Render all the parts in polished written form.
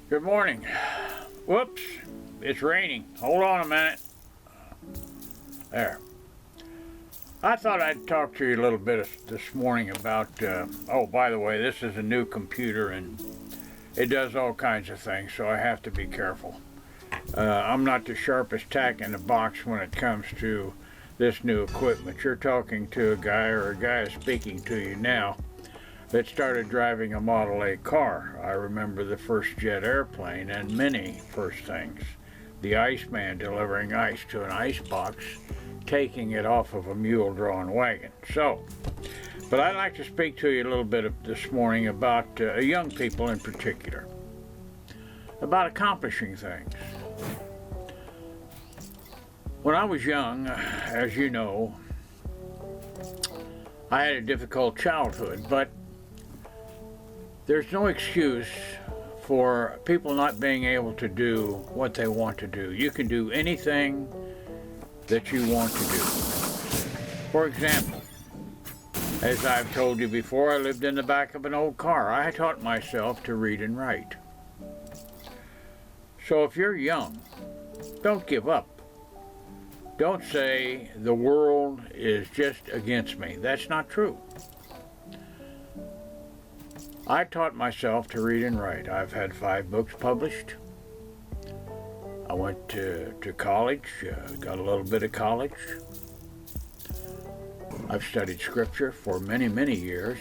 Good morning. Whoops, it's raining. Hold on a minute. There. I thought I'd talk to you a little bit this morning about, oh, by the way, this is a new computer and it does all kinds of things, so I have to be careful. I'm not the sharpest tack in the box when it comes to this new equipment. You're talking to a guy, or a guy is speaking to you now, that started driving a Model A car. I remember the first jet airplane and many first things. The Iceman delivering ice to an ice box, taking it off of a mule-drawn wagon. But I'd like to speak to you a little bit this morning about young people in particular, about accomplishing things. When I was young, as you know, I had a difficult childhood, but there's no excuse for people not being able to do what they want to do. You can do anything that you want to do. For example, as I've told you before, I lived in the back of an old car. I taught myself to read and write. So if you're young, don't give up. Don't say the world is just against me. That's not true. I taught myself to read and write. I've had 5 books published. I went to college, got a little bit of college. I've studied scripture for many, many years.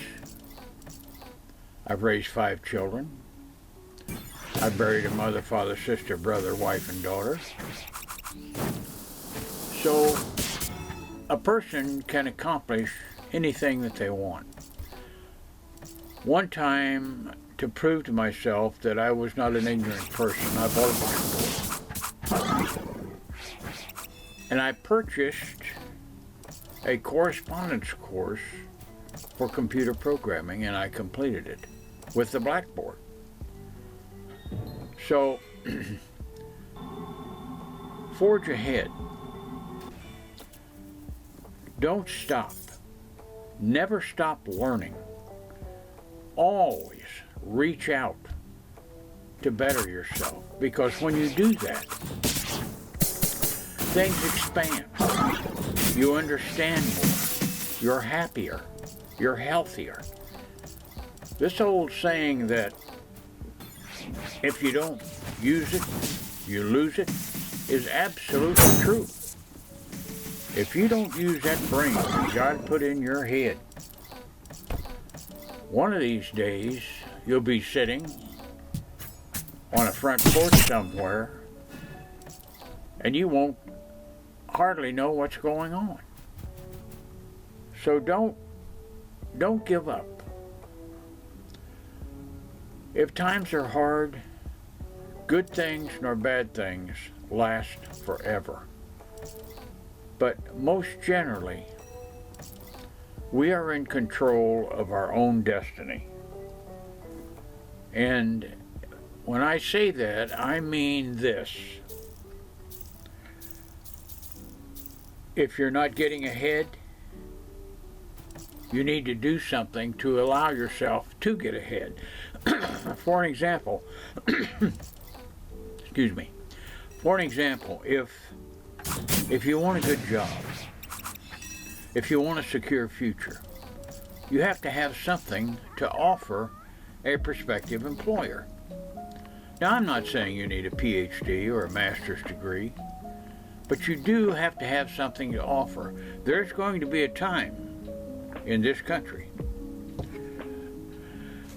I've raised 5 children. I've buried a mother, father, sister, brother, wife, and daughter. So a person can accomplish anything that they want. One time, to prove to myself that I was not an ignorant person, I bought a bookstore. And I purchased a correspondence course for computer programming, and I completed it with the blackboard. So, forge ahead. Don't stop. Never stop learning. Always reach out to better yourself, because when you do that, things expand. You understand more. You're happier. You're healthier. This old saying that if you don't use it, you lose it, is absolutely true. If you don't use that brain that God put in your head, one of these days you'll be sitting on a front porch somewhere and you won't hardly know what's going on. So don't give up. If times are hard, good things nor bad things last forever. But most generally, we are in control of our own destiny. And when I say that, I mean this. If you're not getting ahead, you need to do something to allow yourself to get ahead. For an example, excuse me. For an example, if you want a good job, if you want a secure future, you have to have something to offer a prospective employer. Now, I'm not saying you need a PhD or a master's degree, but you do have to have something to offer. There's going to be a time in this country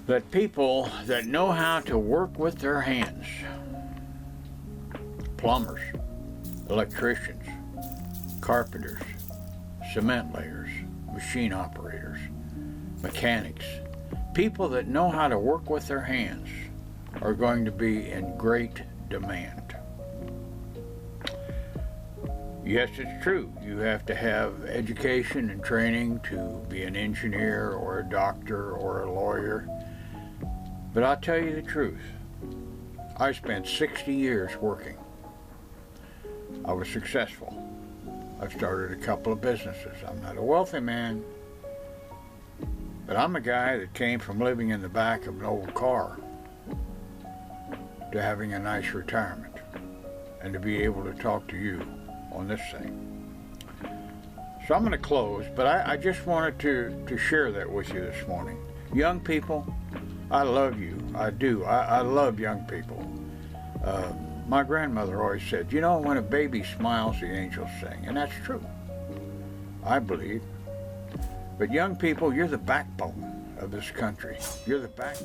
that people that know how to work with their hands, plumbers, electricians, carpenters, cement layers, machine operators, mechanics, people that know how to work with their hands are going to be in great demand. Yes, it's true. You have to have education and training to be an engineer or a doctor or a lawyer. But I'll tell you the truth. I spent 60 years working. I was successful. I've started a couple of businesses. I'm not a wealthy man, but I'm a guy that came from living in the back of an old car to having a nice retirement and to be able to talk to you on this thing. So I'm going to close, but I just wanted to share that with you this morning. Young people, I love you. I do. I love young people. My grandmother always said, you know, when a baby smiles, the angels sing. And that's true, I believe. But young people, you're the backbone of this country. You're the backbone.